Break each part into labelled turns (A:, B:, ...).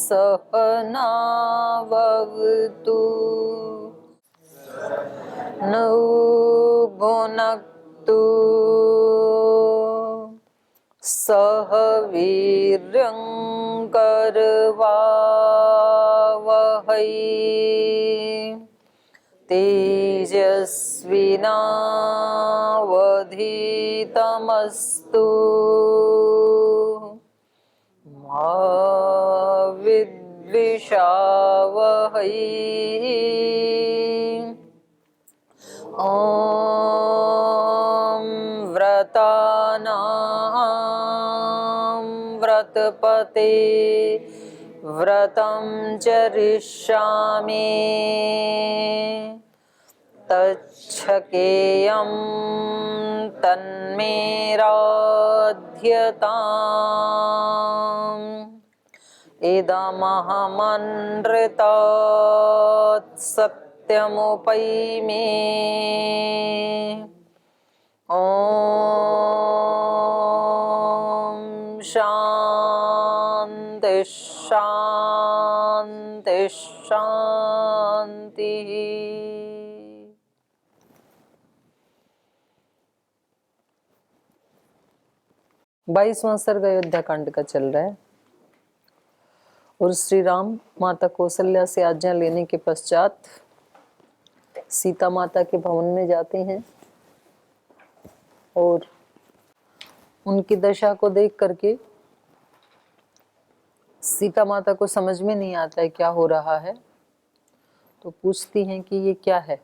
A: सहनावतु नौ भुनक्तु सह वीर्यं करवावहै तेजस्विनावधीतमस्तु मा विद्विषावहै। ॐ व्रतानां व्रतपते व्रतं चरिष्यामि तच्छकेयं तन्मे राध्यताम् इदमहमनृतात् सत्यमुपैमि ॐ शान्ति शान्ति शान्तिः। 22वां सर्ग अयोध्या कांड का चल रहा है और श्री राम माता कौशल्या से आज्ञा लेने के पश्चात सीता माता के भवन में जाते हैं और उनकी दशा को देख करके सीता माता को समझ में नहीं आता है क्या हो रहा है, तो पूछती हैं कि ये क्या है।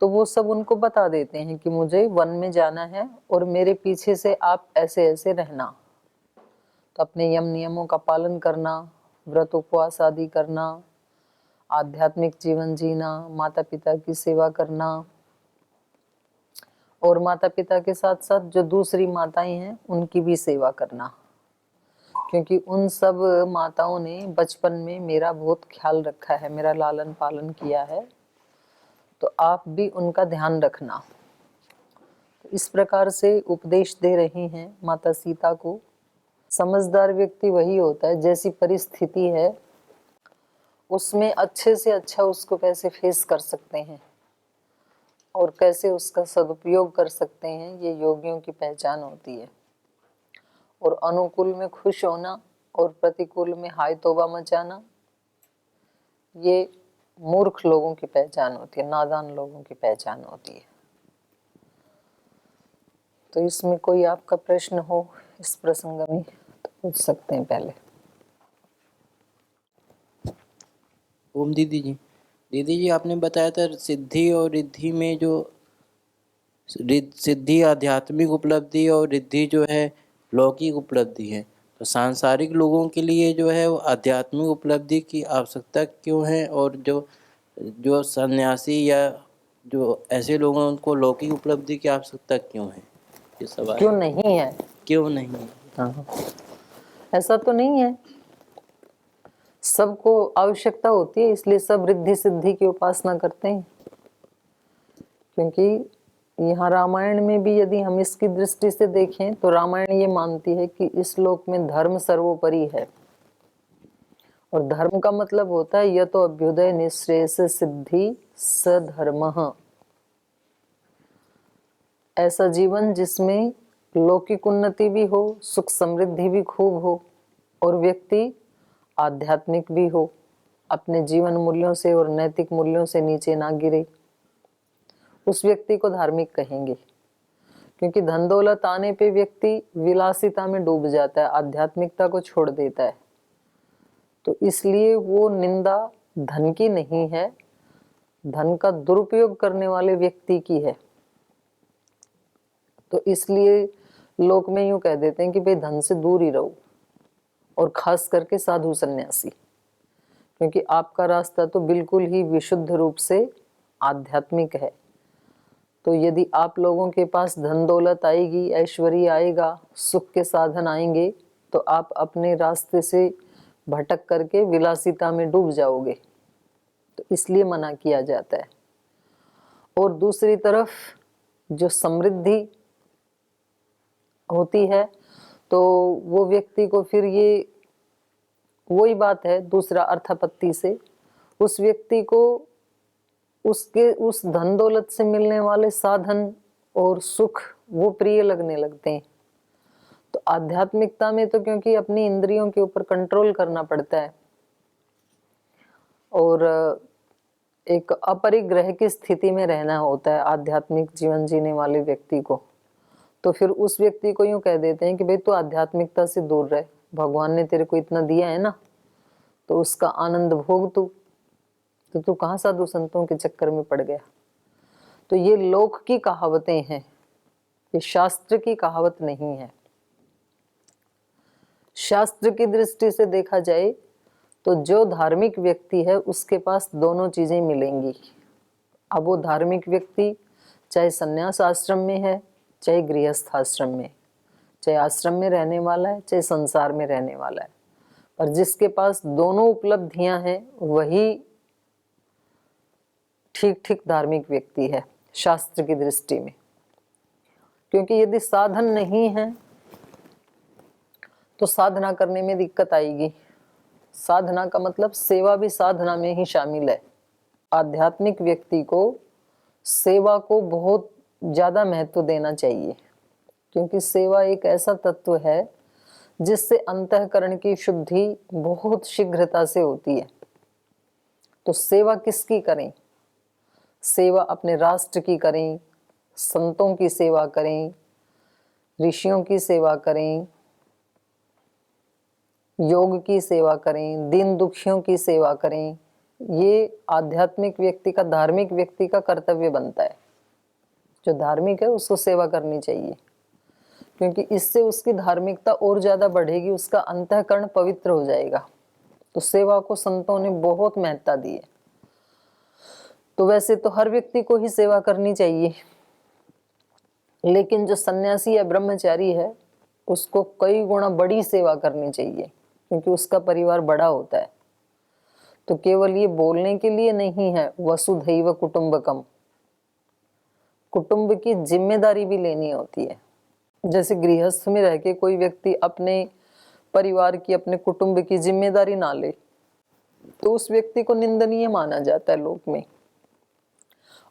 A: तो वो सब उनको बता देते हैं कि मुझे वन में जाना है और मेरे पीछे से आप ऐसे ऐसे रहना। तो अपने यम नियमों का पालन करना, व्रत उपवास आदि करना, आध्यात्मिक जीवन जीना, माता पिता की सेवा करना और माता पिता के साथ साथ जो दूसरी माताएं हैं उनकी भी सेवा करना, क्योंकि उन सब माताओं ने बचपन में मेरा बहुत ख्याल रखा है, मेरा लालन पालन किया है, तो आप भी उनका ध्यान रखना। तो इस प्रकार से उपदेश दे रही हैं माता सीता को। समझदार व्यक्ति वही होता है जैसी परिस्थिति है उसमें अच्छे से अच्छा उसको कैसे फेस कर सकते हैं और कैसे उसका सदुपयोग कर सकते हैं, ये योगियों की पहचान होती है। और अनुकूल में खुश होना और प्रतिकूल में हाय तौबा मचाना, ये मूर्ख लोगों की पहचान होती है, नादान लोगों की पहचान होती है। तो इसमें कोई आपका प्रश्न हो इस प्रसंग में तो पूछ सकते हैं पहले।
B: ओम दीदी जी आपने बताया था सिद्धि और रिद्धि में जो सिद्धि आध्यात्मिक उपलब्धि और रिद्धि जो है लौकिक उपलब्धि है, तो सांसारिक लोगों के लिए जो है वो आध्यात्मिक उपलब्धि की आवश्यकता क्यों है और जो सन्यासी या जो ऐसे लोग हैं उनको लौकिक उपलब्धि की आवश्यकता क्यों है? ये सवाल
A: क्यों नहीं है?
B: क्यों नहीं है?
A: हाँ, ऐसा तो नहीं है, सबको आवश्यकता होती है, इसलिए सब रिद्धि सिद्धि की उपासना करते हैं। क्योंकि यहाँ रामायण में भी यदि हम इसकी दृष्टि से देखें तो रामायण ये मानती है कि इस लोक में धर्म सर्वोपरि है। और धर्म का मतलब होता है यह तो अभ्युदय निःश्रेयस सिद्धि सधर्मः, ऐसा जीवन जिसमें लौकिक उन्नति भी हो, सुख समृद्धि भी खूब हो और व्यक्ति आध्यात्मिक भी हो, अपने जीवन मूल्यों से और नैतिक मूल्यों से नीचे ना गिरे, उस व्यक्ति को धार्मिक कहेंगे। क्योंकि धन दौलत आने पे व्यक्ति विलासिता में डूब जाता है, आध्यात्मिकता को छोड़ देता है। तो इसलिए वो निंदा धन की नहीं है, धन का दुरुपयोग करने वाले व्यक्ति की है। तो इसलिए लोक में यूं कह देते हैं कि भाई धन से दूर ही रहो, और खास करके साधु सन्यासी, क्योंकि आपका रास्ता तो बिल्कुल ही विशुद्ध रूप से आध्यात्मिक है। तो यदि आप लोगों के पास धन दौलत आएगी, ऐश्वर्य आएगा, सुख के साधन आएंगे, तो आप अपने रास्ते से भटक करके विलासिता में डूब जाओगे। तो इसलिए मना किया जाता है। और दूसरी तरफ जो समृद्धि होती है तो वो व्यक्ति को फिर ये वही बात है दूसरा अर्थापत्ति से, उस व्यक्ति को उसके उस धन दौलत से मिलने वाले साधन और सुख वो प्रिय लगने लगते हैं। तो आध्यात्मिकता में तो क्योंकि अपनी इंद्रियों के ऊपर कंट्रोल करना पड़ता है और एक अपरिग्रह की स्थिति में रहना होता है आध्यात्मिक जीवन जीने वाले व्यक्ति को, तो फिर उस व्यक्ति को यूं कह देते हैं कि भाई तू आध्यात्मिकता से दूर रहे, भगवान ने तेरे को इतना दिया है ना, तो उसका आनंद भोग तू, तो तू कहाँ साधु संतों के चक्कर में पड़ गया। तो ये लोक की कहावतें हैं, ये शास्त्र की कहावत नहीं है। शास्त्र की दृष्टि से देखा जाए तो जो धार्मिक व्यक्ति है उसके पास दोनों चीजें मिलेंगी। अब वो धार्मिक व्यक्ति चाहे संन्यास आश्रम में है, चाहे गृहस्थ आश्रम में, चाहे आश्रम में रहने वाला है, चाहे संसार में रहने वाला है, पर जिसके पास दोनों उपलब्धियां हैं वही ठीक ठीक धार्मिक व्यक्ति है शास्त्र की दृष्टि में। क्योंकि यदि साधन नहीं है तो साधना करने में दिक्कत आएगी। साधना का मतलब सेवा भी साधना में ही शामिल है। आध्यात्मिक व्यक्ति को सेवा को बहुत ज्यादा महत्व देना चाहिए, क्योंकि सेवा एक ऐसा तत्व है जिससे अंतःकरण की शुद्धि बहुत शीघ्रता से होती है। तो सेवा किसकी करें? सेवा अपने राष्ट्र की करें, संतों की सेवा करें, ऋषियों की सेवा करें, योग की सेवा करें, दीन दुखियों की सेवा करें। ये आध्यात्मिक व्यक्ति का, धार्मिक व्यक्ति का कर्तव्य बनता है। जो धार्मिक है उसको सेवा करनी चाहिए, क्योंकि इससे उसकी धार्मिकता और ज्यादा बढ़ेगी, उसका अंतःकरण पवित्र हो जाएगा। तो सेवा को संतों ने बहुत महत्ता दी है। तो वैसे तो हर व्यक्ति को ही सेवा करनी चाहिए, लेकिन जो सन्यासी या ब्रह्मचारी है उसको कई गुना बड़ी सेवा करनी चाहिए, क्योंकि उसका परिवार बड़ा होता है। तो केवल ये बोलने के लिए नहीं है, वसुधैव कुटुंबकम, कुटुंब की जिम्मेदारी भी लेनी होती है। जैसे गृहस्थ में रह के कोई व्यक्ति अपने परिवार की, अपने कुटुंब की जिम्मेदारी ना ले तो उस व्यक्ति को निंदनीय माना जाता है लोक में।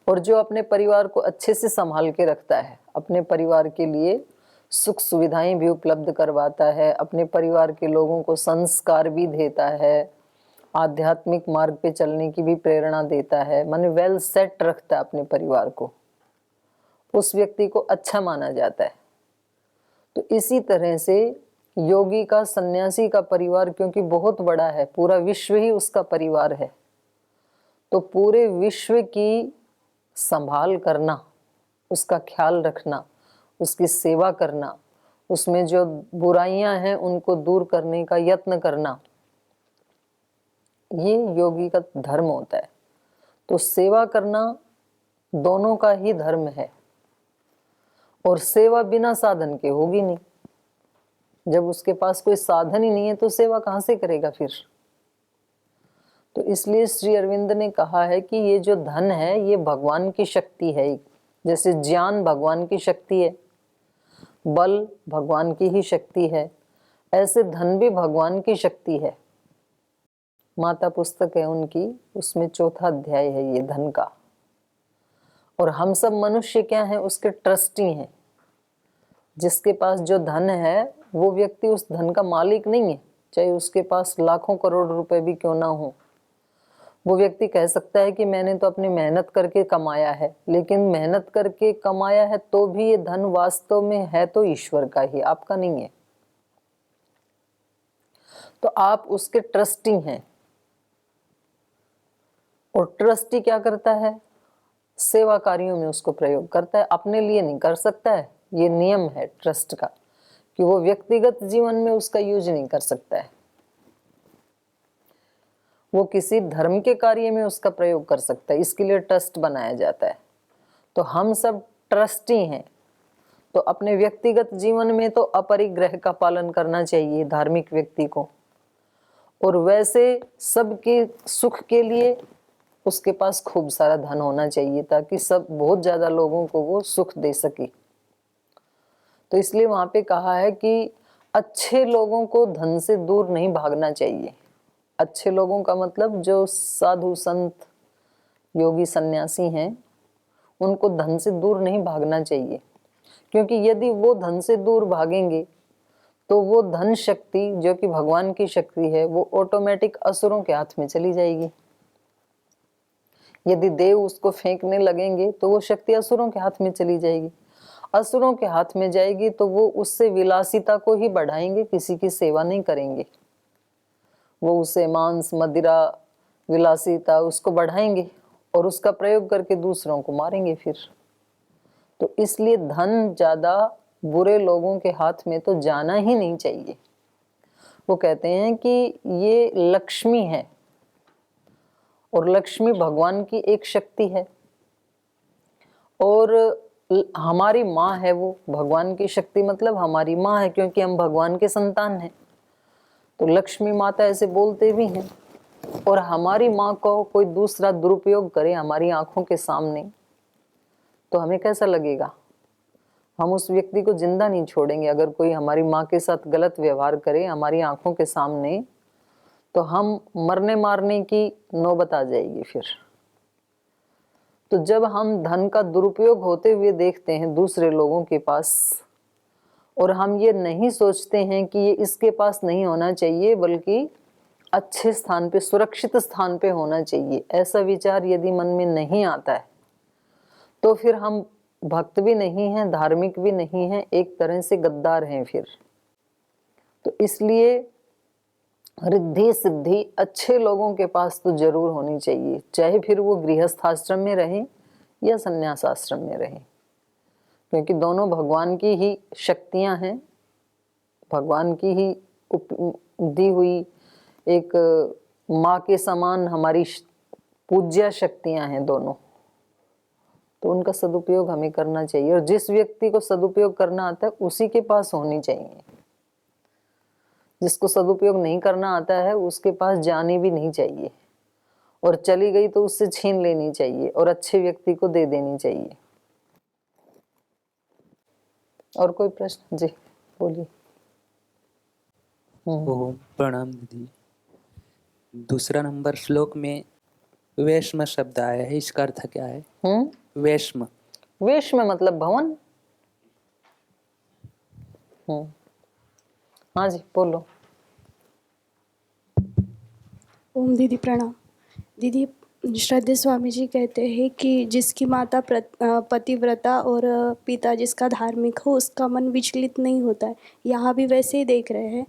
A: और जो अपने परिवार को अच्छे से संभाल के रखता है, अपने परिवार के लिए सुख सुविधाएं भी उपलब्ध करवाता है, अपने परिवार के लोगों को संस्कार भी देता है, आध्यात्मिक मार्ग पे चलने की भी प्रेरणा देता है, माने वेल सेट रखता है अपने परिवार को, उस व्यक्ति को अच्छा माना जाता है। तो इसी तरह से योगी का, सन्यासी का परिवार क्योंकि बहुत बड़ा है, पूरा विश्व ही उसका परिवार है, तो पूरे विश्व की संभाल करना, उसका ख्याल रखना, उसकी सेवा करना, उसमें जो बुराइयां हैं उनको दूर करने का यत्न करना, ये योगी का धर्म होता है। तो सेवा करना दोनों का ही धर्म है, और सेवा बिना साधन के होगी नहीं। जब उसके पास कोई साधन ही नहीं है तो सेवा कहाँ से करेगा फिर? तो इसलिए श्री अरविंद ने कहा है कि ये जो धन है ये भगवान की शक्ति है। जैसे ज्ञान भगवान की शक्ति है, बल भगवान की ही शक्ति है, ऐसे धन भी भगवान की शक्ति है। माता पुस्तक है उनकी, उसमें 4था अध्याय है ये धन का। और हम सब मनुष्य क्या हैं? उसके ट्रस्टी हैं। जिसके पास जो धन है वो व्यक्ति उस धन का मालिक नहीं है, चाहे उसके पास लाखों करोड़ रुपए भी क्यों ना हो। वो व्यक्ति कह सकता है कि मैंने तो अपनी मेहनत करके कमाया है, लेकिन मेहनत करके कमाया है तो भी ये धन वास्तव में है तो ईश्वर का ही, आपका नहीं है। तो आप उसके ट्रस्टी हैं। और ट्रस्टी क्या करता है? सेवा कार्यों में उसको प्रयोग करता है, अपने लिए नहीं कर सकता है। ये नियम है ट्रस्ट का कि वो व्यक्तिगत जीवन में उसका यूज नहीं कर सकता है, वो किसी धर्म के कार्य में उसका प्रयोग कर सकता है, इसके लिए ट्रस्ट बनाया जाता है। तो हम सब ट्रस्टी हैं। तो अपने व्यक्तिगत जीवन में तो अपरिग्रह का पालन करना चाहिए धार्मिक व्यक्ति को, और वैसे सबके सुख के लिए उसके पास खूब सारा धन होना चाहिए, ताकि सब बहुत ज्यादा लोगों को वो सुख दे सके। तो इसलिए वहां पे कहा है कि अच्छे लोगों को धन से दूर नहीं भागना चाहिए, अच्छे लोगों का मतलब जो साधु संत योगी सन्यासी हैं, उनको धन से दूर नहीं भागना चाहिए, क्योंकि यदि वो धन से दूर भागेंगे तो वो धन शक्ति जो कि भगवान की शक्ति है वो ऑटोमेटिक असुरों के हाथ में चली जाएगी। यदि देव उसको फेंकने लगेंगे तो वो शक्ति असुरों के हाथ में चली जाएगी। असुरों के हाथ में जाएगी तो वो उससे विलासिता को ही बढ़ाएंगे, किसी की सेवा नहीं करेंगे। वो उसे मांस मदिरा विलासिता उसको बढ़ाएंगे और उसका प्रयोग करके दूसरों को मारेंगे फिर। तो इसलिए धन ज्यादा बुरे लोगों के हाथ में तो जाना ही नहीं चाहिए। वो कहते हैं कि ये लक्ष्मी है और लक्ष्मी भगवान की एक शक्ति है और हमारी माँ है वो। भगवान की शक्ति मतलब हमारी माँ है, क्योंकि हम भगवान के संतान हैं। तो लक्ष्मी माता ऐसे बोलते भी हैं। और हमारी माँ को कोई दूसरा दुरुपयोग करे हमारी आंखों के सामने तो हमें कैसा लगेगा? हम उस व्यक्ति को जिंदा नहीं छोड़ेंगे। अगर कोई हमारी माँ के साथ गलत व्यवहार करे हमारी आंखों के सामने तो हम मरने मारने की नौबत आ जाएगी फिर। तो जब हम धन का दुरुपयोग होते हुए देखते हैं दूसरे लोगों के पास और हम ये नहीं सोचते हैं कि ये इसके पास नहीं होना चाहिए बल्कि अच्छे स्थान पे सुरक्षित स्थान पे होना चाहिए, ऐसा विचार यदि मन में नहीं आता है तो फिर हम भक्त भी नहीं हैं, धार्मिक भी नहीं हैं, एक तरह से गद्दार हैं फिर। तो इसलिए रिद्धि सिद्धि अच्छे लोगों के पास तो जरूर होनी चाहिए, चाहे फिर वो गृहस्थ आश्रम में रहे या संन्यास आश्रम में रहे, क्योंकि दोनों भगवान की ही शक्तियां हैं, भगवान की ही दी हुई एक माँ के समान हमारी पूज्य शक्तियां हैं दोनों। तो उनका सदुपयोग हमें करना चाहिए और जिस व्यक्ति को सदुपयोग करना आता है उसी के पास होनी चाहिए। जिसको सदुपयोग नहीं करना आता है उसके पास जानी भी नहीं चाहिए, और चली गई तो उससे छीन लेनी चाहिए और अच्छे व्यक्ति को दे देनी चाहिए। और कोई प्रश्न? जी बोलिए।
C: ओम प्रणाम दीदी। दूसरा नंबर श्लोक में वेश्म शब्द आया है, इसका अर्थ क्या है? वेश्म।
A: वेश्म मतलब भवन। हाँ जी बोलो।
D: ओम दीदी प्रणाम। दीदी श्रद्धेय स्वामी जी कहते हैं कि जिसकी माता पतिव्रता और पिता जिसका धार्मिक हो उसका मन विचलित नहीं होता है। यहाँ भी वैसे ही देख रहे हैं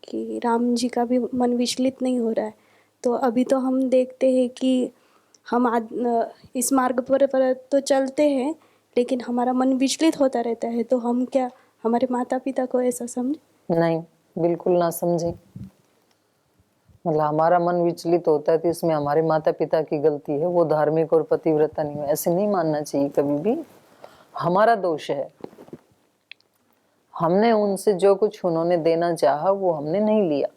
D: कि राम जी का भी मन विचलित नहीं हो रहा है। तो अभी तो हम देखते हैं कि हम इस मार्ग पर तो चलते हैं लेकिन हमारा मन विचलित होता रहता है। तो हम क्या हमारे माता पिता को ऐसा समझे?
A: नहीं, बिल्कुल ना समझे। मतलब हमारा मन विचलित होता है तो इसमें हमारे माता पिता की गलती है, वो धार्मिक और पतिव्रता नहीं है, ऐसे नहीं मानना चाहिए कभी भी। हमारा दोष है, हमने उनसे जो कुछ उन्होंने देना चाहा वो हमने नहीं लिया,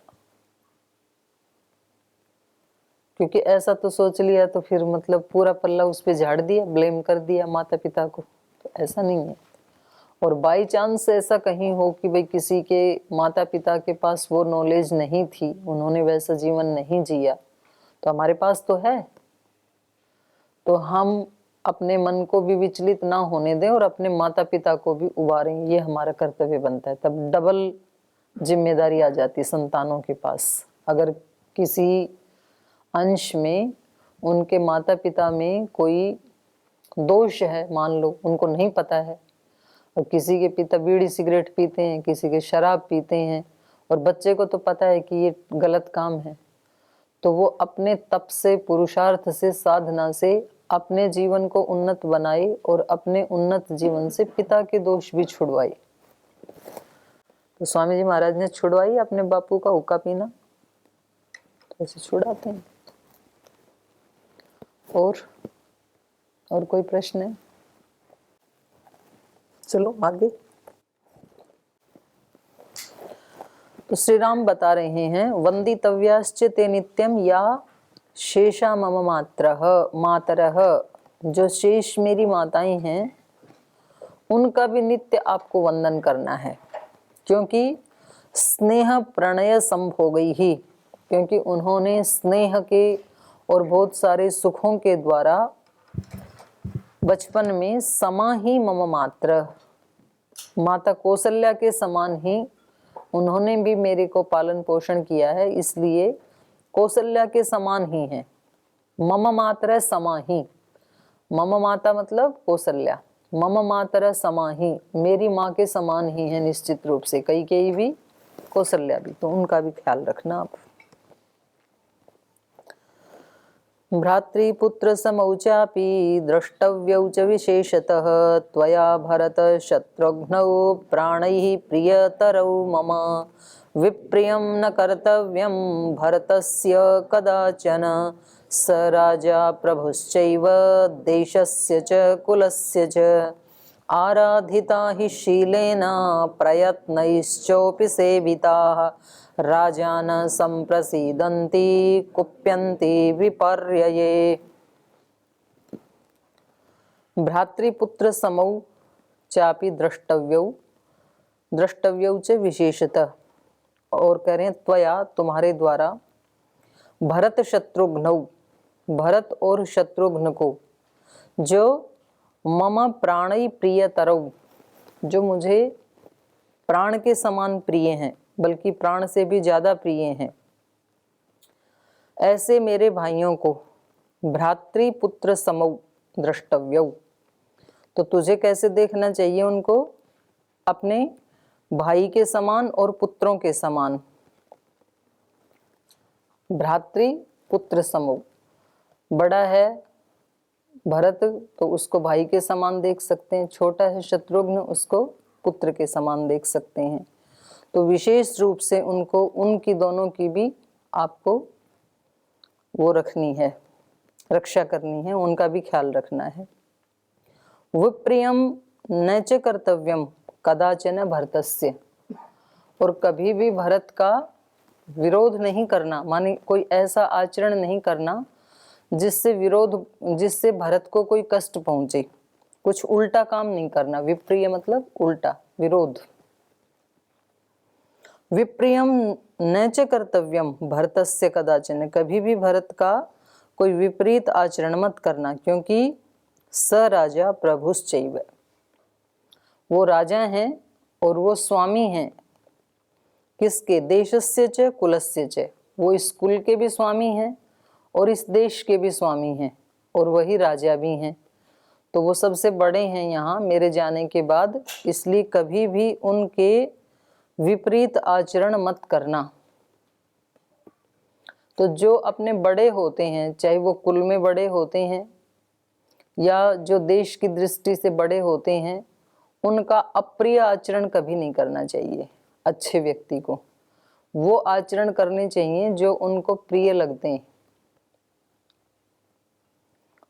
A: क्योंकि ऐसा तो सोच लिया तो फिर मतलब पूरा पल्ला उस पे झाड़ दिया, ब्लेम कर दिया माता पिता को। तो ऐसा नहीं है। और बाई चांस ऐसा कहीं हो कि भाई किसी के माता पिता के पास वो नॉलेज नहीं थी, उन्होंने वैसा जीवन नहीं जिया, तो हमारे पास तो है। तो हम अपने मन को भी विचलित ना होने दें और अपने माता पिता को भी उबारें, ये हमारा कर्तव्य बनता है। तब डबल जिम्मेदारी आ जाती संतानों के पास। अगर किसी अंश में उनके माता पिता में कोई दोष है, मान लो उनको नहीं पता है, और किसी के पिता बीड़ी सिगरेट पीते हैं, किसी के शराब पीते हैं, और बच्चे को तो पता है कि ये गलत काम है, तो वो अपने तप से, पुरुषार्थ से, साधना से अपने जीवन को उन्नत बनाए और अपने उन्नत जीवन से पिता के दोष भी छुड़वाए। तो स्वामी जी महाराज ने छुड़वाई अपने बापू का हुक्का पीना, तो ऐसे छुड़ाते हैं। और कोई प्रश्न है? चलो आगे। तो श्री राम बता रहे हैं, वंदितव्याश्च ते नित्यम या शेषा मम मातरः, जो शेष मेरी माताएं हैं उनका भी नित्य आपको वंदन करना है, क्योंकि स्नेह प्रणय संभोगैहि, क्योंकि उन्होंने स्नेह के और बहुत सारे सुखों के द्वारा बचपन में समा ही मम मात्र, माता कौशल्या के समान ही उन्होंने भी मेरे को पालन पोषण किया है, इसलिए कौशल्या के समान ही है। मम मातर समा ही, मम माता मतलब कौशल्या, मम मातर समा ही, मेरी माँ के समान ही है निश्चित रूप से, कैकेयी भी कौशल्या भी, तो उनका भी ख्याल रखना आप। भ्रातृपुत्र समौ चापि द्रष्टव्यौ च विशेषतः त्वया भरत शत्रुघ्नौ प्राणैः प्रियतरौ मम विप्रियं न कर्तव्यं भरतस्य कदाचन स राजा प्रभुश्चैव देशस्य च कुलस्य च आराधिता हि शीलेन प्रयत्नैश्चोऽपि सेविताः राजान संप्रसीदन्ति कुप्यन्ति विपर्यये। भ्रातृपुत्र समौ चापि द्रष्टव्यौ, द्रष्टव्यौ च विशेषतः, और कह रहे हैं त्वया तुम्हारे द्वारा, भरत शत्रुघ्नौ, भरत और शत्रुघ्न को, जो मम प्राणै प्रियतरौ, जो मुझे प्राण के समान प्रिय हैं, बल्कि प्राण से भी ज्यादा प्रिय हैं, ऐसे मेरे भाइयों को भ्रातृपुत्र समौ द्रष्टव्यौ, तो तुझे कैसे देखना चाहिए उनको? अपने भाई के समान और पुत्रों के समान। भ्रातृपुत्र समौ, बड़ा है भरत तो उसको भाई के समान देख सकते हैं, छोटा है शत्रुघ्न उसको पुत्र के समान देख सकते हैं। तो विशेष रूप से उनको, उनकी दोनों की भी आपको वो रखनी है, रक्षा करनी है, उनका भी ख्याल रखना है। विप्रियम न च कर्तव्यम कदाचन भरतस्य, और कभी भी भरत का विरोध नहीं करना, माने कोई ऐसा आचरण नहीं करना जिससे विरोध, जिससे भरत को कोई कष्ट पहुंचे, कुछ उल्टा काम नहीं करना। विप्रिय मतलब उल्टा, विरोध। विप्रियम न च कर्तव्यम भरतस्य कदाचन, कभी भी भरत का कोई विपरीत आचरण मत करना, क्योंकि स राजा प्रभुश्चैव, वो राजा हैं और वो स्वामी हैं किसके? देशस्य च कुलस्य च, वो इस कुल के भी स्वामी हैं और इस देश के भी स्वामी हैं, और वही राजा भी हैं, तो वो सबसे बड़े हैं यहाँ मेरे जाने के बाद, इसलिए कभी भी उनके विपरीत आचरण मत करना। तो जो अपने बड़े होते हैं, चाहे वो कुल में बड़े होते हैं या जो देश की दृष्टि से बड़े होते हैं, उनका अप्रिय आचरण कभी नहीं करना चाहिए। अच्छे व्यक्ति को वो आचरण करने चाहिए जो उनको प्रिय लगते हैं।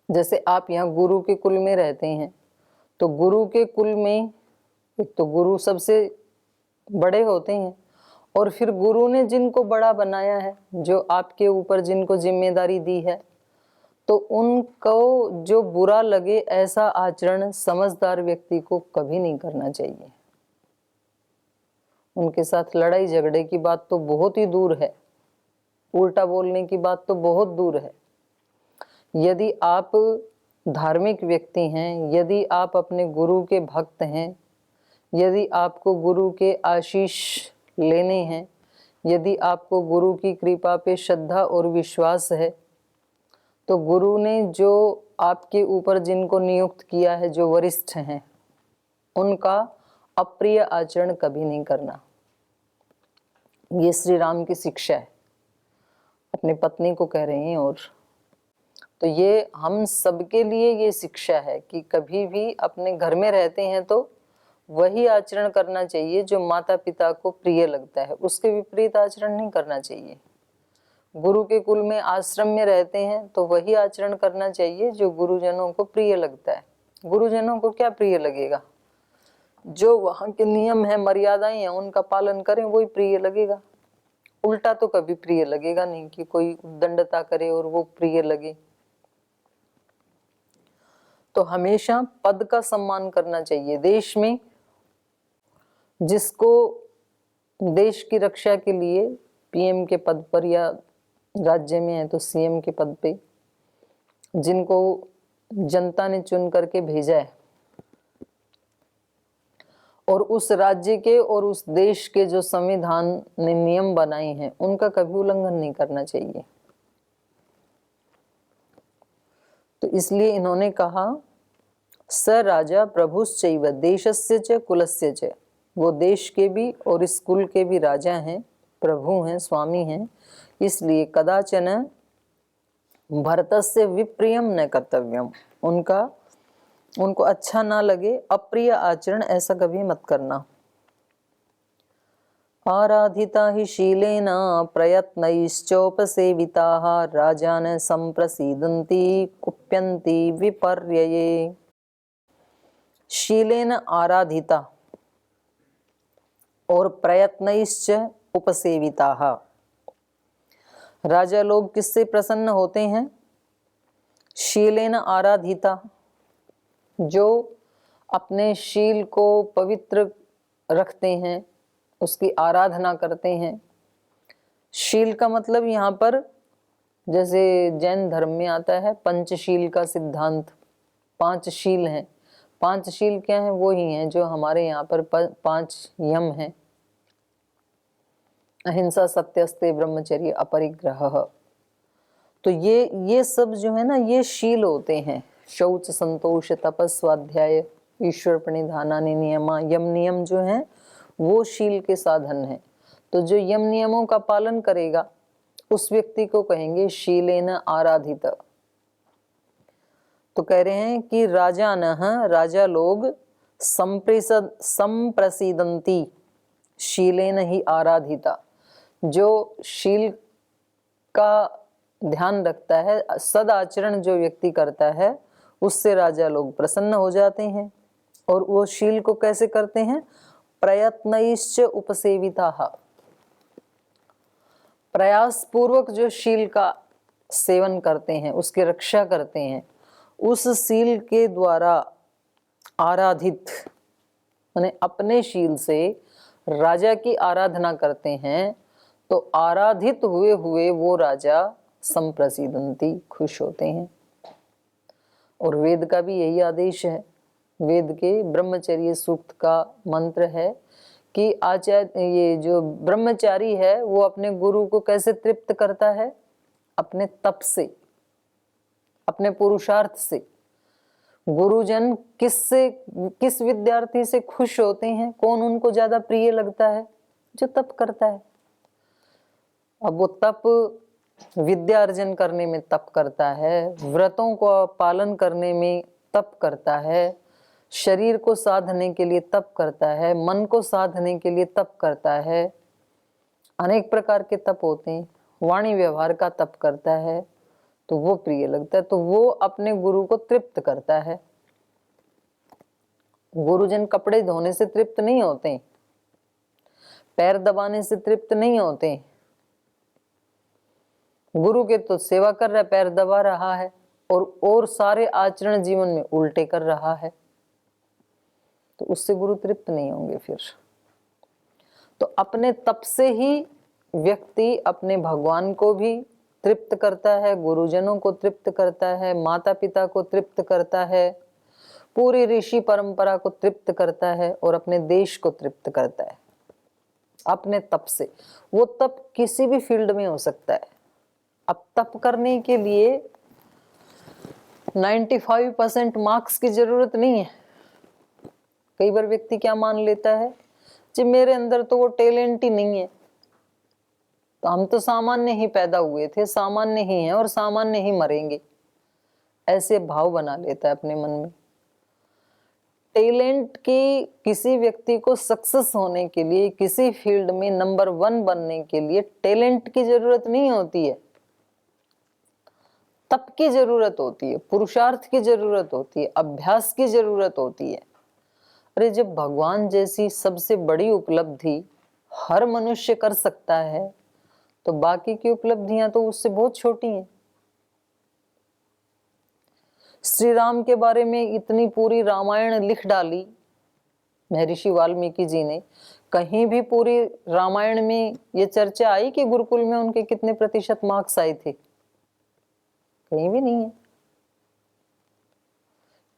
A: जैसे आप यहाँ गुरु के कुल में रहते हैं, तो गुरु के कुल में एक तो गुरु सबसे बड़े होते हैं, और फिर गुरु ने जिनको बड़ा बनाया है, जो आपके ऊपर जिनको जिम्मेदारी दी है, तो उनको जो बुरा लगे ऐसा आचरण समझदार व्यक्ति को कभी नहीं करना चाहिए। उनके साथ लड़ाई झगड़े की बात तो बहुत ही दूर है, उल्टा बोलने की बात तो बहुत दूर है। यदि आप धार्मिक व्यक्ति हैं, यदि आप अपने गुरु के भक्त हैं, यदि आपको गुरु के आशीष लेने हैं, यदि आपको गुरु की कृपा पे श्रद्धा और विश्वास है, तो गुरु ने जो आपके ऊपर जिनको नियुक्त किया है, जो वरिष्ठ हैं, उनका अप्रिय आचरण कभी नहीं करना। ये श्री राम की शिक्षा है, अपनी पत्नी को कह रहे हैं। और तो ये हम सबके लिए ये शिक्षा है कि कभी भी अपने घर में रहते हैं तो वही आचरण करना चाहिए जो माता पिता को प्रिय लगता है, उसके विपरीत आचरण नहीं करना चाहिए। गुरु के कुल में आश्रम में रहते हैं तो वही आचरण करना चाहिए जो गुरुजनों को प्रिय लगता है। गुरुजनों को क्या प्रिय लगेगा? जो वहाँ के नियम है, मर्यादाएं हैं, उनका पालन करें, वही प्रिय लगेगा। उल्टा तो कभी प्रिय लगेगा नहीं कि कोई उद्दंडता करे और वो प्रिय लगे। तो हमेशा पद का सम्मान करना चाहिए। देश में जिसको देश की रक्षा के लिए पीएम के पद पर या राज्य में है तो सीएम के पद पे, जिनको जनता ने चुन करके भेजा है और उस राज्य के और उस देश के जो संविधान ने नियम बनाए हैं उनका कभी उल्लंघन नहीं करना चाहिए। तो इसलिए इन्होंने कहा स राजा प्रभुश्चैव देशस्य च कुलस्य च, वो देश के भी और इस कुल के भी राजा हैं, प्रभु हैं, स्वामी हैं। इसलिए कदाचन भरतस्य विप्रियम न कर्तव्यम, उनको अच्छा ना लगे, अप्रिय आचरण ऐसा कभी मत करना। आराधिता हि शीलेन प्रयत्नैश्चोपसेविताः राजान संप्रसीदन्ति कुप्यन्ति विपर्यये। शीलेन आराधिता और प्रयत्नैश्च उपसेविताः, राजा लोग किससे प्रसन्न होते हैं? शीलेन आराधिता, जो अपने शील को पवित्र रखते हैं, उसकी आराधना करते हैं। शील का मतलब यहाँ पर जैसे जैन धर्म में आता है पंचशील का सिद्धांत, 5 शील हैं। 5 शील क्या हैं? वो ही हैं जो हमारे यहाँ पर 5 यम हैं, अहिंसा, सत्यस्ते, ब्रह्मचर्य, अपरिग्रह। तो ये सब जो है ना, ये शील होते हैं। शौच, संतोष, तपस, स्वाध्याय, ईश्वर प्रणिधानानि नियमा, यम नियम जो हैं वो शील के साधन हैं। तो जो यम नियमों का पालन करेगा उस व्यक्ति को कहेंगे शीलेन आराधित। तो कह रहे हैं कि राजा लोग संप्रसीदन्ति शीलेन ही आराधिता, जो शील का ध्यान रखता है, सदाचरण जो व्यक्ति करता है, उससे राजा लोग प्रसन्न हो जाते हैं। और वो शील को कैसे करते हैं? प्रयत्नैश्च उपसेविताः, प्रयास पूर्वक जो शील का सेवन करते हैं, उसकी रक्षा करते हैं, उस शील के द्वारा आराधित, माने अपने शील से राजा की आराधना करते हैं, तो आराधित हुए हुए वो राजा संप्रसीदन्ति, खुश होते हैं। और वेद का भी यही आदेश है। वेद के ब्रह्मचर्य सूक्त का मंत्र है कि आचार्य, ये जो ब्रह्मचारी है वो अपने गुरु को कैसे तृप्त करता है? अपने तप से, अपने पुरुषार्थ से। गुरुजन किस विद्यार्थी से खुश होते हैं? कौन उनको ज्यादा प्रिय लगता है? जो तप करता है। अब वो तप विद्या अर्जन करने में तप करता है, व्रतों को पालन करने में तप करता है, शरीर को साधने के लिए तप करता है, मन को साधने के लिए तप करता है, अनेक प्रकार के तप होते हैं, वाणी व्यवहार का तप करता है, तो वो प्रिय लगता है। तो वो अपने गुरु को तृप्त करता है। गुरुजन कपड़े धोने से तृप्त नहीं होते, पैर दबाने से तृप्त नहीं होते। गुरु के तो सेवा कर रहा है, पैर दबा रहा है और सारे आचरण जीवन में उल्टे कर रहा है, तो उससे गुरु तृप्त नहीं होंगे फिर। तो अपने तप से ही व्यक्ति अपने भगवान को भी तृप्त करता है, गुरुजनों को तृप्त करता है, माता पिता को तृप्त करता है, पूरी ऋषि परंपरा को तृप्त करता है और अपने देश को तृप्त करता है अपने तप से। वो तप किसी भी फील्ड में हो सकता है। अब तप करने के लिए 95% मार्क्स की जरूरत नहीं है। कई बार व्यक्ति क्या मान लेता है जी मेरे अंदर तो वो टैलेंट ही नहीं है, तो हम तो सामान्य ही पैदा हुए थे, सामान्य ही हैं और सामान्य ही मरेंगे, ऐसे भाव बना लेता है अपने मन में। टैलेंट की किसी व्यक्ति को सक्सेस होने के लिए, किसी फील्ड में नंबर 1 बनने के लिए टैलेंट की जरूरत नहीं होती है, तप की जरूरत होती है, पुरुषार्थ की जरूरत होती है, अभ्यास की जरूरत होती है। अरे जब भगवान जैसी सबसे बड़ी उपलब्धि हर मनुष्य कर सकता है, तो बाकी की उपलब्धियां तो उससे बहुत छोटी हैं। श्री राम के बारे में इतनी पूरी रामायण लिख डाली महर्षि वाल्मीकि जी ने कहीं भी पूरी रामायण में ये चर्चा आई कि गुरुकुल में उनके कितने प्रतिशत मार्क्स आए थे? कहीं भी नहीं है।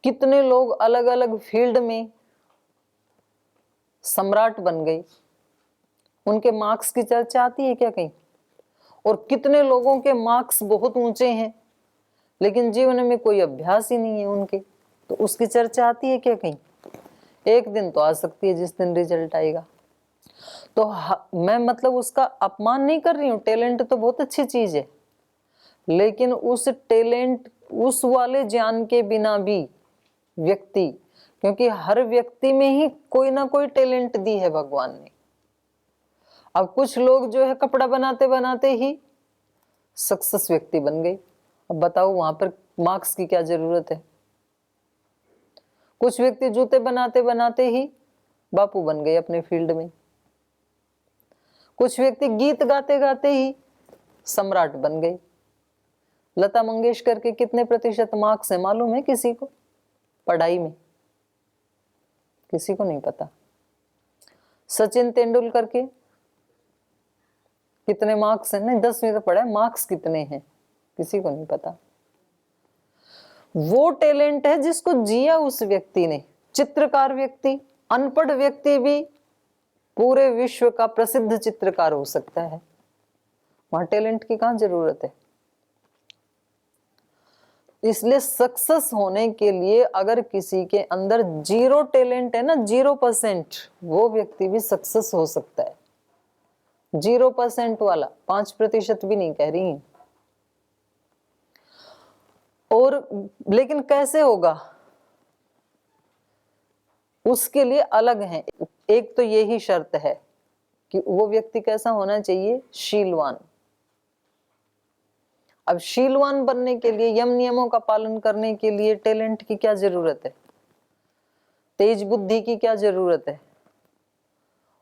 A: कितने लोग अलग अलग फील्ड में सम्राट बन गए, उनके मार्क्स की चर्चा आती है क्या कहीं? और कितने लोगों के मार्क्स बहुत ऊंचे हैं लेकिन जीवन में कोई अभ्यास ही नहीं है उनके, तो उसकी चर्चा आती है क्या कहीं? एक दिन तो आ सकती है जिस दिन रिजल्ट आएगा। तो मैं मतलब उसका अपमान नहीं कर रही हूँ, टैलेंट तो बहुत अच्छी चीज है, लेकिन उस टैलेंट, उस वाले ज्ञान के बिना भी व्यक्ति, क्योंकि हर व्यक्ति में ही कोई ना कोई टैलेंट दी है भगवान ने। अब कुछ लोग जो है कपड़ा बनाते बनाते ही सक्सेस व्यक्ति बन गए, अब बताओ वहां पर मार्क्स की क्या जरूरत है? कुछ व्यक्ति जूते बनाते बनाते ही बापू बन गए अपने फील्ड में। कुछ व्यक्ति गीत गाते गाते ही सम्राट बन गए। लता मंगेशकर के कितने प्रतिशत मार्क्स है मालूम है किसी को पढ़ाई में? किसी को नहीं पता। सचिन तेंदुलकर के कितने मार्क्स हैं? नहीं, 10वीं तो पढ़ा है, मार्क्स कितने हैं किसी को नहीं पता। वो टैलेंट है जिसको जिया उस व्यक्ति ने। चित्रकार व्यक्ति, अनपढ़ व्यक्ति भी पूरे विश्व का प्रसिद्ध चित्रकार हो सकता है, वहां टैलेंट की कहां जरूरत है? इसलिए सक्सेस होने के लिए अगर किसी के अंदर 0 टैलेंट है ना, 0%, वो व्यक्ति भी सक्सेस हो सकता है। 0% वाला, 5% भी नहीं कह रही। और लेकिन कैसे होगा उसके लिए अलग है। एक तो यही शर्त है कि वो व्यक्ति कैसा होना चाहिए? शीलवान। अब शीलवान बनने के लिए, यम नियमों का पालन करने के लिए टैलेंट की क्या जरूरत है? तेज बुद्धि की क्या जरूरत है?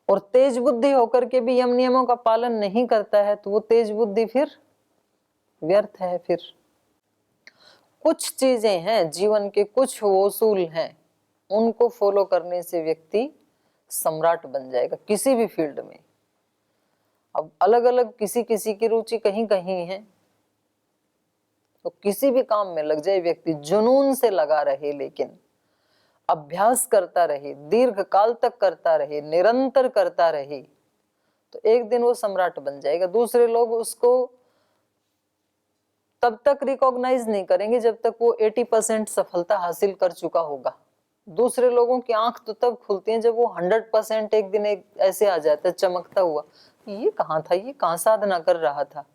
A: और तेज बुद्धि होकर के भी यम नियमों का पालन नहीं करता है तो वो तेज बुद्धि फिर व्यर्थ है। फिर कुछ चीजें हैं जीवन के, कुछ उसूल हैं, उनको फॉलो करने से व्यक्ति सम्राट बन जाएगा किसी भी फील्ड में। अब अलग अलग किसी किसी की रुचि कहीं कहीं है, तो किसी भी काम में लग जाए व्यक्ति, जुनून से लगा रहे, लेकिन अभ्यास करता रहे, दीर्घ काल तक करता रहे, निरंतर करता रहे, तो एक दिन वो सम्राट बन जाएगा। दूसरे लोग उसको तब तक रिकॉग्नाइज नहीं करेंगे जब तक वो 80% सफलता हासिल कर चुका होगा। दूसरे लोगों की आंख तो तब खुलती है जब वो 100% एक दिन एक ऐसे आ जाता है चमकता हुआ, ये कहाँ था, ये कहाँ साधना कर रहा था।